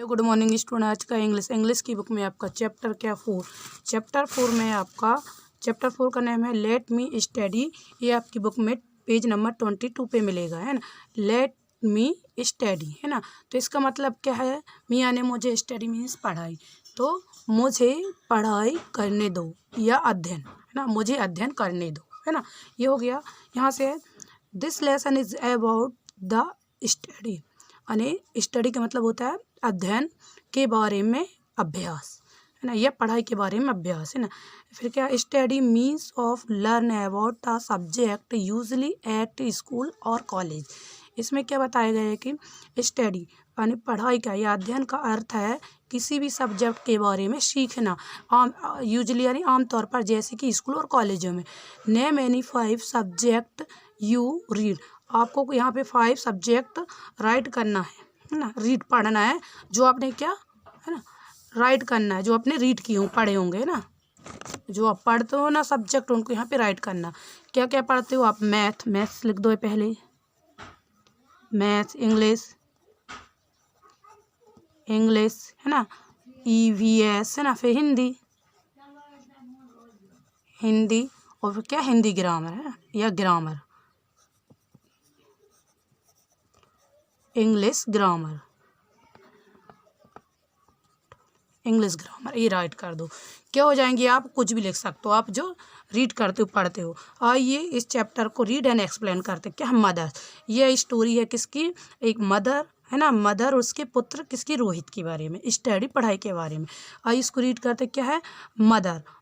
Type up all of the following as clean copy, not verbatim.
Hello good morning student. आज का English की बुक में आपका चैप्टर 4 में आपका चैप्टर 4 का नाम है लेट मी स्टडी। ये आपकी बुक में पेज नंबर 22 पे मिलेगा, है ना। लेट मी स्टडी, है ना। तो इसका मतलब क्या है? मी यानी मुझे, स्टडी मीन्स पढ़ाई। तो मुझे पढ़ाई करने दो या अध्ययन, है ना, मुझे अध्ययन करने दो, है ना। ये हो गया। यहाँ से this lesson is about the study, यानी स्टडी का मतलब होता है अध्ययन के बारे में अभ्यास, है ना, या पढ़ाई के बारे में अभ्यास, है ना। फिर क्या? Study means of learn about the subject usually at school और कॉलेज। इसमें क्या बताया गया है कि स्टडी यानी पढ़ाई का या अध्ययन का अर्थ है किसी भी सब्जेक्ट के बारे में सीखना, यूजली यानी आमतौर पर, जैसे कि स्कूल और कॉलेजों में। Name any 5 subject you read. आपको यहाँ पे 5 सब्जेक्ट राइट करना है ना, रीड पढ़ना है, जो आपने क्या, है ना, राइट करना है, जो आपने रीड किए हों, पढ़े होंगे, है ना। जो आप पढ़ते हो ना सब्जेक्ट, उनको यहाँ पे राइट करना। क्या क्या पढ़ते हो आप? मैथ्स लिख दो पहले, मैथ्स, इंग्लिश, है ना, EVS, है ना। फिर हिंदी, और फिर क्या? हिंदी ग्रामर, है ना, या ग्रामर, इंग्लिश ग्रामर, ये राइट कर दो। क्या हो जाएंगे? आप कुछ भी लिख सकते हो, आप जो रीड करते हो, पढ़ते हो। आइए इस चैप्टर को रीड एंड एक्सप्लेन करते हैं। क्या? मदर। यह स्टोरी है किसकी? एक मदर, है ना, मदर और उसके पुत्र किसकी? रोहित के बारे में, स्टडी पढ़ाई के बारे में। आइए इसको रीड करते। क्या है?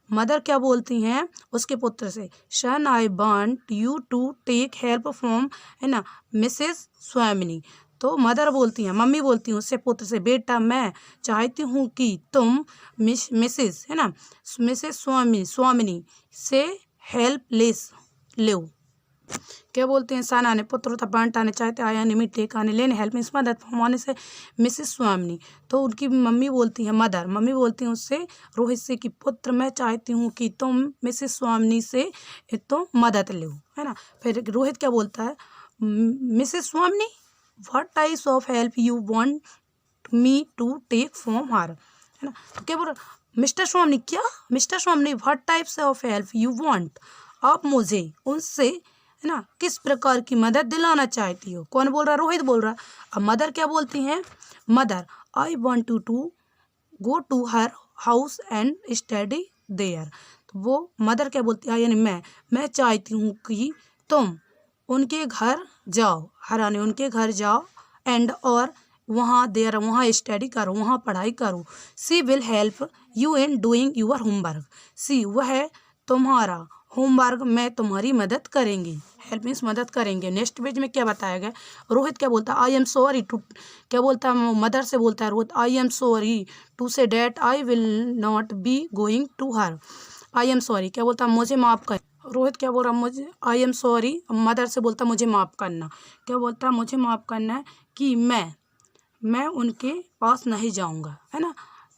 मदर क्या बोलती हैं उसके पुत्र से? Son I want you to take help from, है ना, मिसेस स्वामिनी। तो मदर बोलती हैं, मम्मी बोलती हैं उससे पुत्र से, बेटा मैं चाहती हूँ कि तुम मिसेस, है ना, मिसेस स्वामिनी से हेल्प लो। क्या बोलते हैं? सन आने पुत्र होता, वांट आने चाहते, आया आने मीट, टेक आने लेने, हेल्प मीन्स मदद, फ्रॉम आने से मिसेस स्वामिनी। तो उनकी मम्मी बोलती हैं, मम्मी बोलती हैं उससे, रोहित से, कि पुत्र मैं चाहती हूँ कि तुम मिसेस स्वामिनी से तो मदद लो, है ना। फिर रोहित क्या बोलता है? Mrs Swamini, what types of help you want me to take from her, है ना। तो क्या बोल रहा? मिस्टर स्वामिनी, क्या? मिस्टर स्वामिनी, what types of help you want, आप मुझे उनसे, है ना, किस प्रकार की मदद दिलाना चाहती हो? कौन बोल रहा? रोहित बोल रहा। अब मदर क्या बोलती हैं? Mother, I want to go to her house and study there. तो वो मदर क्या बोलती है? यानी मैं चाहती हूँ कि तुम उनके घर जाओ, हराने उनके घर जाओ, एंड और वहाँ स्टडी करो, वहाँ पढ़ाई करो। She will help you in doing your homework. She वह तुम्हारा होमवर्क में तुम्हारी मदद करेंगे। हेल्प मीन्स मदद करेंगे। नेक्स्ट पेज में क्या बताया गया? रोहित क्या बोलता है? आई एम सॉरी टू, क्या बोलता है? मदर से बोलता है Rohit, I am sorry to say that I will not be going to her. I am sorry, क्या बोलता है? मुझे माफ़ कर। रोहित क्या बोल रहा? मुझे, आई एम सॉरी, मदर से बोलता मुझे माफ़ करना। क्या बोलता है? मुझे माफ़ करना है कि मैं उनके पास नहीं जाऊंगा, है ना।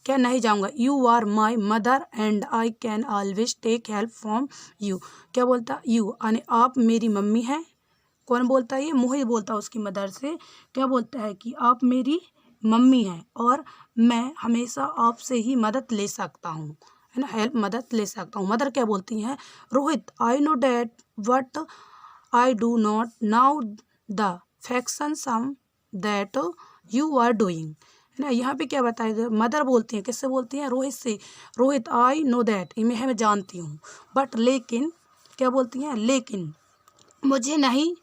क्या नहीं जाऊंगा? You are my mother and I can always take help from you. क्या बोलता? यू यानी आप मेरी मम्मी हैं। कौन बोलता है? ये मोहित बोलता है उसकी मदर से। क्या बोलता है? कि आप मेरी मम्मी हैं और मैं हमेशा आपसे ही मदद ले सकता हूँ, है ना, हेल्प, मदद ले सकता हूँ। मदर क्या बोलती हैं? Rohit, I know that what I do not now the faction some that you are doing, है ना। यहाँ पे क्या बताएगा? मदर बोलती हैं, किससे बोलती हैं? रोहित से। रोहित, आई नो दैट, मैं जानती हूँ, बट लेकिन, क्या बोलती हैं? लेकिन मुझे नहीं,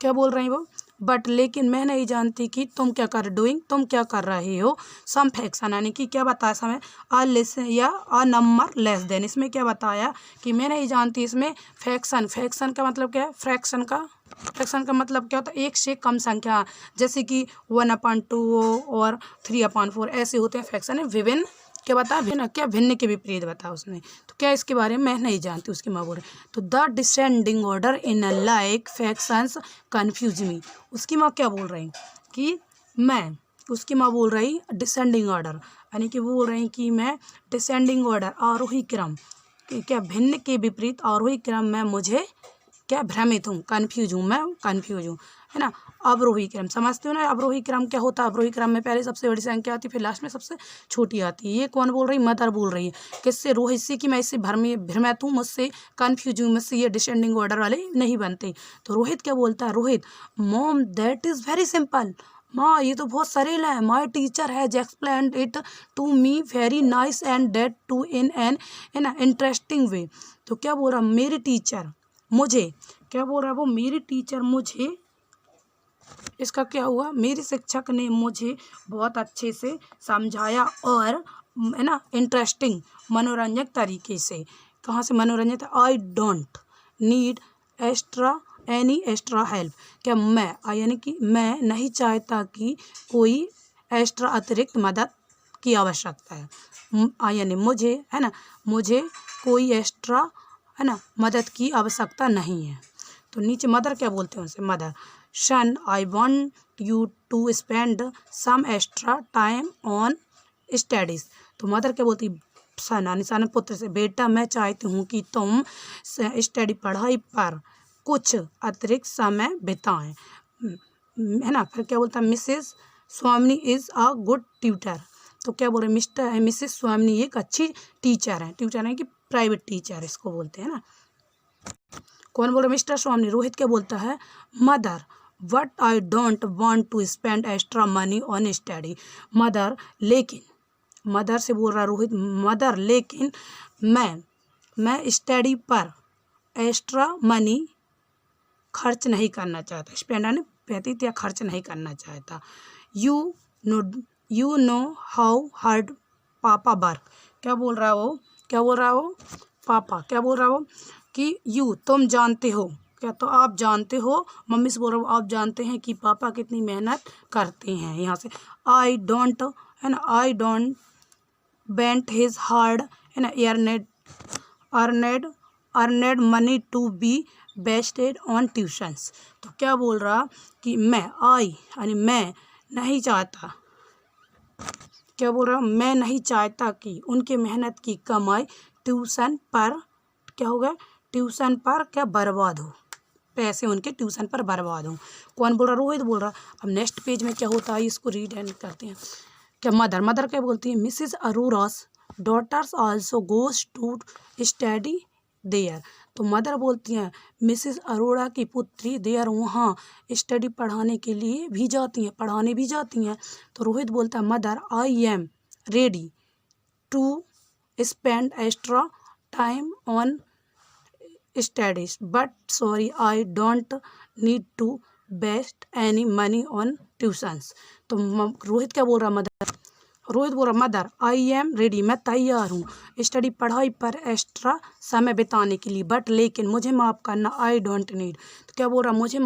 क्या बोल रही वो? बट लेकिन मैं नहीं जानती कि तुम क्या कर रहे हो। सम फैक्शन यानी कि क्या बताया समय? आ लेस या आ नंबर लेस देन। इसमें क्या बताया कि मैं नहीं जानती। इसमें फैक्शन का मतलब क्या है? फ्रैक्शन का मतलब क्या होता है? एक से कम संख्या, जैसे कि 1/2 और 3/4 ऐसे होते हैं फ्रैक्शन है। विभिन्न, क्या बता? भिन्न, क्या? भिन्न के विपरीत बता उसने। तो क्या इसके बारे में मैं नहीं जानती, उसकी माँ बोल रही। तो the descending order in like factions confuse me. उसकी माँ क्या बोल रही? कि उसकी माँ बोल रही डिसेंडिंग ऑर्डर, यानी कि वो बोल रही कि मैं डिसेंडिंग ऑर्डर, आरोही क्रम, क्या भिन्न के विपरीत आरोही क्रम में मुझे क्या भ्रमित हूँ, कन्फ्यूज हूँ, मैं कन्फ्यूज हूँ, है ना। अवरोही क्रम समझते हो ना, अवरोही क्रम क्या होता है। अवरोही क्रम में पहले सबसे बड़ी संख्या आती है, फिर लास्ट में सबसे छोटी आती है। ये कौन बोल रही, मदर बोल रही है। किससे, रोहित से, कि मैं इससे भ्रमित हूँ, मुझसे कन्फ्यूज हूँ, मुझसे ये डिसेंडिंग ऑर्डर वाले नहीं बनते। तो रोहित क्या बोलता है, Rohit, mom that is very simple, माँ ये तो बहुत सरल है। My teacher has explained it to me very nice and that too in an interesting way. तो क्या बोल रहा, मेरी टीचर मुझे, क्या बोल रहा है वो, मेरी टीचर मुझे, इसका क्या हुआ, मेरे शिक्षक ने मुझे बहुत अच्छे से समझाया और, है ना, इंटरेस्टिंग मनोरंजक तरीके से। कहाँ से मनोरंजक, आई don't need any extra help. क्या मैं, यानी कि मैं नहीं चाहता कि कोई एक्स्ट्रा अतिरिक्त मदद की आवश्यकता है, यानी मुझे, है ना, मुझे कोई एक्स्ट्रा, है ना, मदद की आवश्यकता नहीं है। तो नीचे मदर क्या बोलते हैं उनसे, mother, son I want you to spend some extra time on studies. तो मदर क्या बोलती, सन यानी सन पुत्र से, बेटा मैं चाहती हूँ कि तुम स्टडी पढ़ाई पर कुछ अतिरिक्त समय बिताएं, है ना। फिर क्या बोलता है, मिसेस स्वामिनी इज़ अ गुड ट्यूटर। तो क्या बोल रहे, मिसेस स्वामिनी एक अच्छी टीचर है। टीचर है कि प्राइवेट टीचर इसको बोलते हैं ना। कौन बोल रहा है, मिस्टर स्वामिनी। रोहित क्या बोलता है, mother what I don't want to spend extra money on study. Mother लेकिन, मदर से बोल रहा रोहित, मदर लेकिन मैं स्टडी पर एक्स्ट्रा मनी खर्च नहीं करना चाहता। स्पेंड यानी व्यतीत या खर्च नहीं करना चाहता। यू नो हाउ हार्ड पापा वर्क। क्या बोल रहा है वो, क्या बोल रहा है वो, पापा क्या बोल रहा है वो, कि यू तुम जानते हो, क्या, तो आप जानते हो, मम्मी से बोल रहा हूँ, आप जानते हैं कि पापा कितनी मेहनत करते हैं। यहाँ से आई डोंट, है ना, I don't want his hard, है ना, earned money to be wasted on tuitions. तो क्या बोल रहा कि मैं, यानी मैं नहीं चाहता, क्या बोल रहा, मैं नहीं चाहता कि उनके मेहनत की कमाई ट्यूशन पर, क्या होगा, ट्यूशन पर क्या बर्बाद हो, पैसे उनके ट्यूशन पर बर्बाद हो। कौन बोल रहा, रोहित बोल रहा। अब नेक्स्ट पेज में क्या होता है, इसको रीड एंड करते हैं। क्या मदर क्या बोलती है, Mrs Arora's daughters also goes to study there. तो मदर बोलती हैं, मिसिज अरोड़ा की पुत्री देयर वहाँ स्टडी पढ़ाने के लिए भी जाती हैं, पढ़ाने भी जाती हैं। तो रोहित बोलता है, mother I am ready to spend extra time on studies but sorry I don't need to waste any money on tuitions. तो रोहित क्या बोल रहा, रोहित बोल रहा, मदर आई एम रेडी, मैं तैयार हूँ स्टडी पढ़ाई पर एक्स्ट्रा समय बिताने के लिए, बट लेकिन मुझे माफ़ करना, आई डोंट नीड। तो क्या बोल रहा, मुझे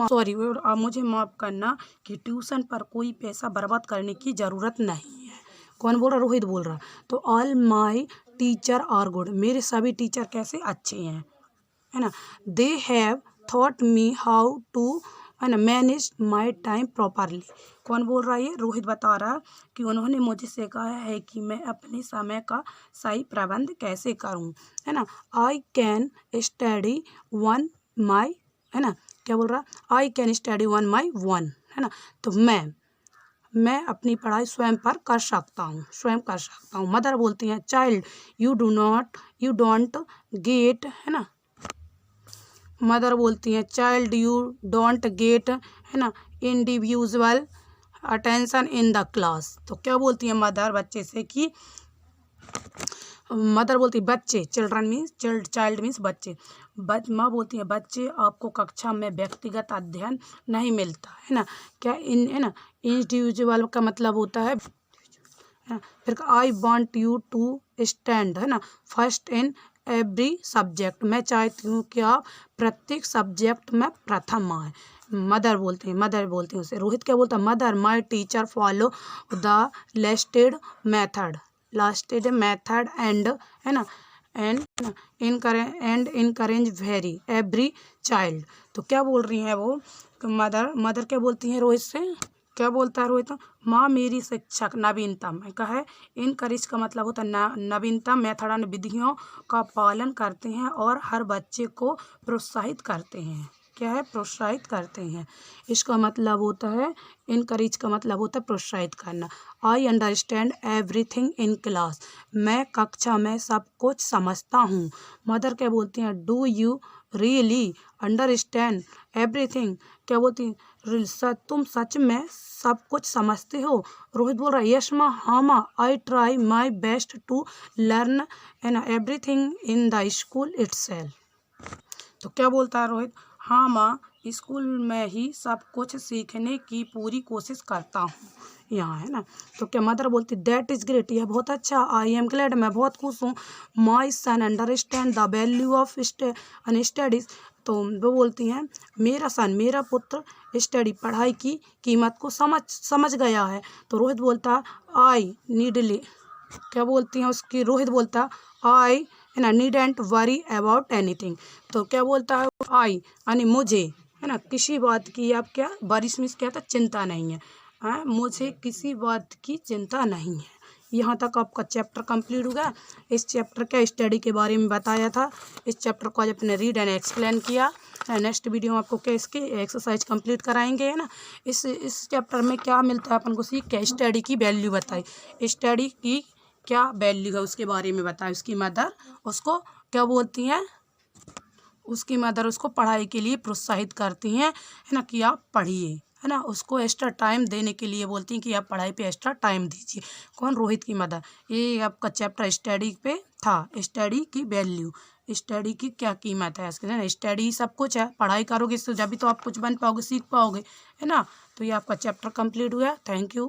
माफ़ करना कि ट्यूशन पर कोई पैसा बर्बाद करने की ज़रूरत नहीं है। कौन बोल रहा, रोहित बोल रहा। तो all my teacher are good, मेरे सभी टीचर कैसे, अच्छे हैं, है ना। They have thought me how to, है ना, मैनेज माई टाइम प्रॉपरली। कौन बोल रहा है, ये रोहित बता रहा कि उन्होंने मुझे सिखाया है कि मैं अपने समय का सही प्रबंध कैसे करूं, है ना। आई कैन स्टडी वन माई, है ना, क्या बोल रहा, I can study one my one, है ना। तो मैं अपनी पढ़ाई स्वयं पर कर सकता हूँ, स्वयं कर सकता हूँ। मदर बोलती हैं, चाइल्ड यू डोंट गेट, है ना, मदर बोलती हैं, चाइल्ड यू डोंट गेट, है ना, individual attention in the class. तो क्या बोलती है मदर बच्चे से, कि मदर बोलती है, बच्चे, चिल्ड्रन मीन्स चाइल्ड मीन्स बच्चे, माँ बोलती है, बच्चे आपको कक्षा में व्यक्तिगत अध्ययन नहीं मिलता, है ना। क्या है ना, इंडिविजुअल का मतलब होता है, फिर I want you to stand, है ना, फर्स्ट इन एवरी सब्जेक्ट, मैं चाहती हूँ कि आप प्रत्येक सब्जेक्ट में प्रथम आए। मदर बोलती हैं उसे। रोहित क्या बोलता है, mother my teacher follow the listed method and, है ना, and encourage very every child. तो क्या बोल रही हैं वो, मदर क्या बोलती हैं रोहित से, क्या बोलता है रोहित, माँ मेरी शिक्षक नवीनतम का है। इनकरेज का मतलब होता है नवीनतम मेथड एंड विधियों का पालन करते हैं और हर बच्चे को प्रोत्साहित करते हैं। क्या है, प्रोत्साहित करते हैं। इसका मतलब होता है, इनकरेज का मतलब होता है प्रोत्साहित करना। I understand everything in class, मैं कक्षा में सब कुछ समझता हूँ। मदर क्या बोलती हैं, do you really understand everything, क्या बोलती हैं, तुम सच में सब कुछ समझते हो। रोहित बोल रहा है, यस माँ, हाँ माँ, I try my best to learn and everything in the school itself. तो क्या बोलता है रोहित, हाँ माँ, स्कूल में ही सब कुछ सीखने की पूरी कोशिश करता हूँ यहाँ, है ना। तो क्या मदर बोलती, दैट इज़ ग्रेट, यह बहुत अच्छा। आई एम ग्लैड, मैं बहुत खुश हूँ। My son understand the value of studies, तो वो बोलती हैं, मेरा सन, मेरा पुत्र स्टडी, पढ़ाई की कीमत को समझ गया है। तो रोहित बोलता, आई नीडली, क्या बोलती हैं उसकी, रोहित बोलता, आई है ना नीडेंट वरी अबाउट एनीथिंग। तो क्या बोलता है, आई यानी मुझे, है ना, किसी बात की आप क्या बारिश में क्या था, चिंता नहीं है, हाँ, मुझे किसी बात की चिंता नहीं है। यहाँ तक आपका चैप्टर कंप्लीट हो गया। इस चैप्टर के स्टडी के बारे में बताया था। इस चैप्टर को आज अपने रीड एंड एक्सप्लेन किया। नेक्स्ट वीडियो में आपको क्या इसकी एक्सरसाइज कंप्लीट कराएंगे, है ना। इस चैप्टर में क्या मिलता है अपन को, सीख क्या, स्टडी की वैल्यू बताई, स्टडी की क्या वैल्यू है उसके बारे में बताया। उसकी मदर उसको क्या बोलती हैं, उसकी मदर उसको पढ़ाई के लिए प्रोत्साहित करती हैं, है ना, कि आप पढ़िए, है ना, उसको एक्स्ट्रा टाइम देने के लिए बोलती हैं कि आप पढ़ाई पे एक्स्ट्रा टाइम दीजिए। कौन, रोहित की मदर। ये आपका चैप्टर स्टडी पे था, स्टडी की वैल्यू, स्टडी की क्या कीमत है इसके, स्टडी सब कुछ है, पढ़ाई करोगे तो जब भी तो आप कुछ बन पाओगे, सीख पाओगे, है ना। तो ये आपका चैप्टर कंप्लीट हुआ। Thank you.